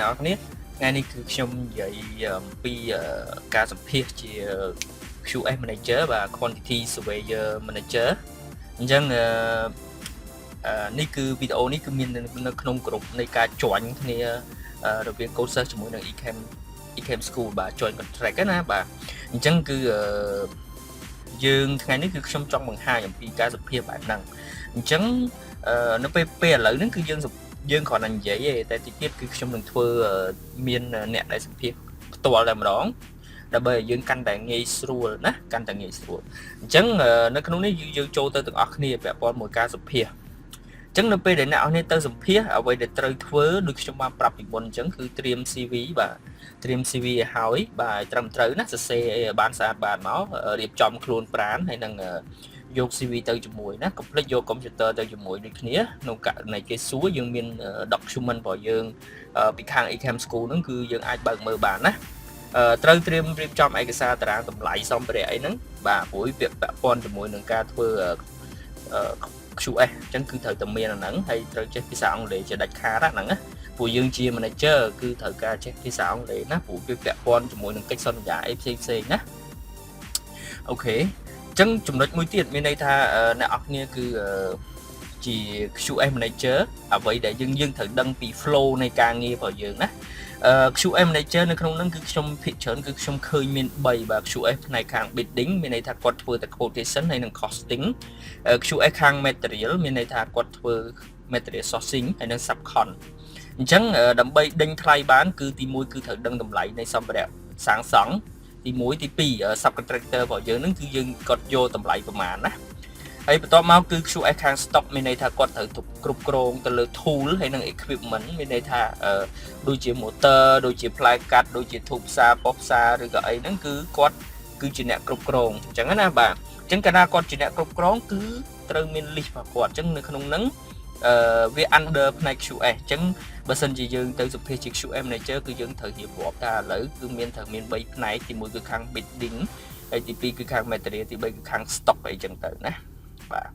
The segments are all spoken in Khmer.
nào này ngay này cứ trong vậy vì cả tập phiết chỉ QA manager và quantity surveyor manager chẳng này cứ video này cứ mình nó không group này cả chọn này đầu tiên cô sẽ cho mỗi người Ecam School bà join contract á na bà chẳng cứ dương ngàyนี้คือtrong bằng haiอย่างปีการสัมผัสแบบนั้นchẳng nó pe lợi nóคือdương còn làm dễ tại tiếtคือtrong đường thưa miền nẹt đạiสัมผัสตัวlàm đó là bởi dương căn đại nghề sưu na căn đại nghề sưu chẳng nó cái này dương cho tới từng óc nàyแบบบอลmộtการสัมผัสchẳng nó pe để nào này tớiสัมผัสở vậy để tới thưa được trong banปรับอีกบนchẳngคือเตรียม CV bàเตรียม CV ហើយបាទត្រឹមត្រូវណាសរសេរបានស្អាតបានមករៀបចំខ្លួនប្រាណហើយនឹងយក CV ទៅជាមួយណាកុំភ្លេចយកកុំព្យូទ័រទៅជាមួយដូចគ្នាក្នុងករណីគេសួរយើងមាន document របស់យើងពីខាង Ecam School ហ្នឹងគឺយើងអាចបើកមើលបានណាត្រូវត្រៀមរៀបចំឯកសារតារាងតម្លៃសម្ភារៈអីហ្នឹងបាទព្រោះវាពាក់ព័ន្ធជាមួយនឹងការធ្វើQS អញ្ចឹងគឺត្រូវតែមានអាហ្នឹងហើយត្រូវចេះភាសាអង់គ្លេសជាដាច់ខាតហ្នឹងណាពួកយើងជា manager គឺត្រូវការចេះភាសាអង់គ្លេសណាព្រោះវាពាក់ព័ន្ធជាមួយនឹងកិច្ចសន្យាអីផ្សេងណាអូខេអញ្ចឹងចំណុចមួយទៀតមានន័យថាអ្នកនរគ្នាគឺជា QA manager អ្វីដែលយើងត្រូវដឹងពី flow នៃការងាររបស់យើងណាQA manager នៅក្នុងហ្នឹងគឺខ្ញុំភាគច្រើនគឺខ្ញុំឃើញមាន3បាទ QA ផ្នែកខាង bidding មានន័យថាគាត់ធ្វើតែ quotation ហើយនឹង costing QA ខាង material មានន័យថាគាត់ធ្វើ material sourcing ហើយនឹង subcon អញ្ចឹងដើម្បីដេញថ្លៃបានគឺទី1គឺត្រូវដឹងតម្លៃនៃសម្ភារៈសាងសង់ទី1ទី2 subcontractor របស់យើងហ្នឹងគឺយើងគាត់យកតម្លៃប្រមាណណាហើយបន្ទាប់មកគឺ QS ខាង stock មានន័យថាគាត់ត្រូវគ្រប់គ្រងទៅលើ tool ហើយនិង equipment មានន័យថាដូចជា motor ដូចជាផ្លែកាត់ដូចជាធូបផ្សារប៉ុផ្សារឬក៏អីហ្នឹងគឺគាត់គឺជាអ្នកគ្រប់គ្រងអញ្ចឹងណាបាទអញ្ចឹងកាលណាគាត់ជាអ្នកគ្រប់គ្រងគឺត្រូវមាន list របស់គាត់អញ្ចឹងនៅក្នុងហ្នឹងវា under ផ្នែក QS អញ្ចឹងបើសិនជាយើងទៅសម្ភាសជា QM manager គឺយើងត្រូវរៀបរាប់ថាឥឡូវគឺត្រូវមាន3ផ្នែកទី1គឺខាង bidding ហើយទី2គឺខាង material ទី3គឺខាង stock អីចឹងទៅណាបាទ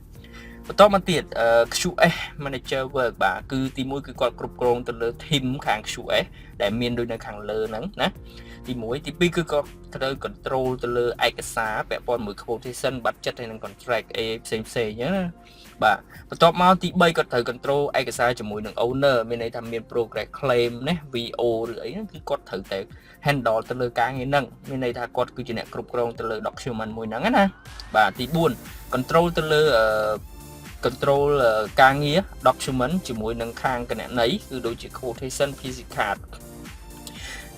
បន្តមកទៀត QS manager work បាទគឺទី1គឺគាត់គ្រប់គ្រងទៅលើ team ខាង QS ដែលមានដូចនៅខាងលើហ្នឹងណាទី1ទី2គឺគាត់ត្រូវ control ទៅលើឯកសារពាក់ព័ន្ធមួយ quotation budget ហើយនឹង contract អីផ្សេងណាបាទបន្ទាប់មកទី3គាត់ត្រូវ control ឯកសារជាមួយនឹង owner មានន័យថាមាន progress claim ណា VO ឬអីហ្នឹងគឺគាត់ត្រូវតែ handle ទៅលើការងារហ្នឹងមានន័យថាគាត់គឺជាអ្នកគ្រប់គ្រងទៅលើ document មួយហ្នឹងណាបាទទី4 control ទៅលើcontrol ការងារ document ជាមួយនឹងខាងគណនេយ្យគឺដូចជា quotation PC card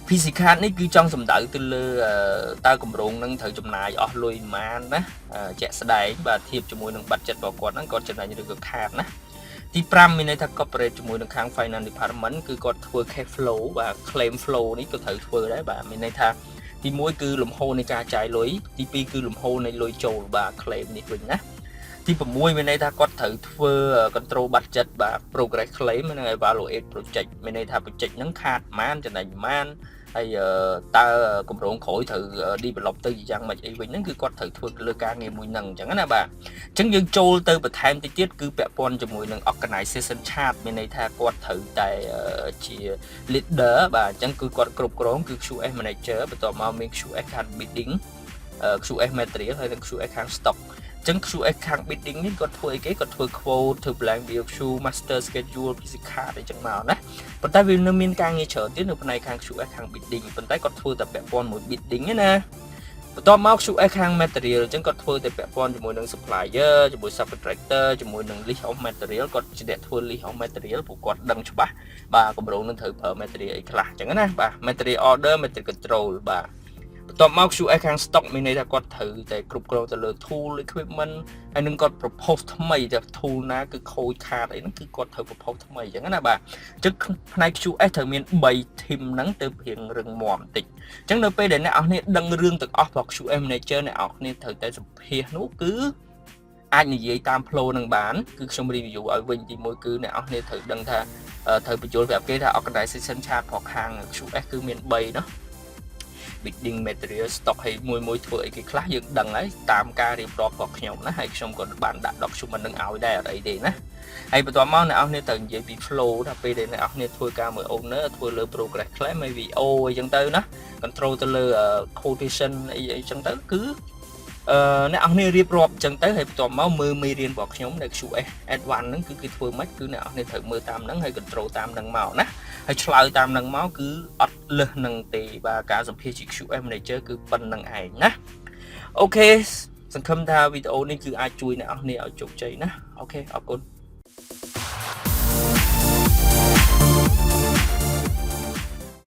PC card នេះគឺចង់សំដៅទៅលើតើគម្រោងនឹងត្រូវចំណាយអស់លុយប៉ុន្មានណាជាក់ស្ដែងបាទធៀបជាមួយនឹង budget របស់គាត់ហ្នឹងគាត់ចំណាយឬក៏ខាតណាទី5មានន័យថា corporate ជាមួយនឹងខាង finance department គឺគាត់ធ្វើ cash flow បាទ claim flow នេះក៏ត្រូវធ្វើដែរបាទមានន័យថាទី1គឺលំហូរនៃការចាយលុយទី2គឺលំហូរនៃលុយចូលបាទ claim នេះវិញណាទី6មានន័យថាគាត់ត្រូវធ្វើ control budget បាទ progress claim និង evaluate project មានន័យថា project ហ្នឹងខាតប៉ុន្មានចំណេញប៉ុន្មានហើយតើគម្រោងក្រោយត្រូវ develop ទៅយ៉ាងម៉េចអីវិញហ្នឹងគឺគាត់ត្រូវធ្វើលើការងារមួយហ្នឹងអញ្ចឹងណាបាទអញ្ចឹងយើងចូលទៅបន្ថែមតិចទៀតគឺពាក់ព័ន្ធជាមួយនឹង organization chart មានន័យថាគាត់ត្រូវតែជា leader បាទអញ្ចឹងគឺគាត់គ្រប់គ្រងគឺ QS manager បន្ទាប់មកមាន QS ខាង bidding QS material ហើយនិង QS ខាង stockចឹង QS ខាង bidding នេះគាត់ធ្វើអីគេគាត់ធ្វើ quote ធ្វើ plan view master schedule PC card អីចឹងមកណាប៉ុន្តែវានៅមានការងារច្រើនទៀតនៅផ្នែកខាង QS ខាង bidding ប៉ុន្តែគាត់ធ្វើតែពាក់ព័ន្ធមួយ bidding ទេណាបន្ទាប់មក QS ខាង material ចឹងគាត់ធ្វើតែពាក់ព័ន្ធជាមួយនឹង supplier ជាមួយ subcontractor ជាមួយនឹង list of material គាត់ជាអ្នកធ្វើ list of material ព្រោះគាត់ដឹងច្បាស់បាទគម្រោងនឹងត្រូវប្រើ material អីខ្លះចឹងណាបាទ material order material control បាទបន្ទាប់មក QS ខាង stock មានន័យថាគាត់ត្រូវតែគ្រប់គ្រងទៅលើ tool equipment ហើយនឹងគាត់ propose ថ្មីតែ tool ណាគឺខូចខាតអីហ្នឹងគឺគាត់ត្រូវ propose ថ្មីអញ្ចឹងណាបាទអញ្ចឹងផ្នែក QS ត្រូវមាន3 team ហ្នឹងទៅរៀងរឹងមាំបន្តិចអញ្ចឹងនៅពេលដែលអ្នកនរគ្នាដឹងរឿងទាំងអស់របស់ QS manager អ្នកនរគ្នាត្រូវតែសម្ភាសនោះគឺអាចនិយាយតាម flow នឹងបានគឺខ្ញុំ review ឲ្យវិញទី1គឺអ្នកនរគ្នាត្រូវដឹងថាត្រូវបញ្យល់ប្រាប់គេថា organization chart របស់ខាង QS គឺមាន3เนาะ bidding material stock ហើយមួយធ្វើអីគេខ្លះយើងដឹងហើយតាមការរៀបរាប់របស់ខ្ញុំណាហើយខ្ញុំក៏បានដាក់ document នឹងឲ្យដែរអត់អីទេណាហើយបន្ទាប់មកអ្នកនរគ្នាត្រូវនិយាយពី flow ថាពេលដែលអ្នកនរគ្នាធ្វើការមើល owner ធ្វើលើ progress claim ហើយ VO អីចឹងទៅណា control ទៅលើ quotation អីចឹងទៅគឺអ្នកនរគ្នារៀបរាប់ចឹងទៅហើយបន្ទាប់មកមើលមេរៀនរបស់ខ្ញុំដែល QS Advanced ហ្នឹងគឺគេធ្វើម៉េចគឺអ្នកនរគ្នាត្រូវមើលតាមហ្នឹងហើយ control តាមហ្នឹងមកណាហើយឆ្លើយតាមហ្នឹងមកគឺអត់លើសនឹងទេបាទការសម្ភាសជា QS Manager គឺប៉ុណ្្នឹងឯងណាអូខេសង្ឃឹមថាវីដេអូនេះគឺអាចជួយអ្នកនរគ្នាឲ្យជោគជ័យណាអូខេអរគុណ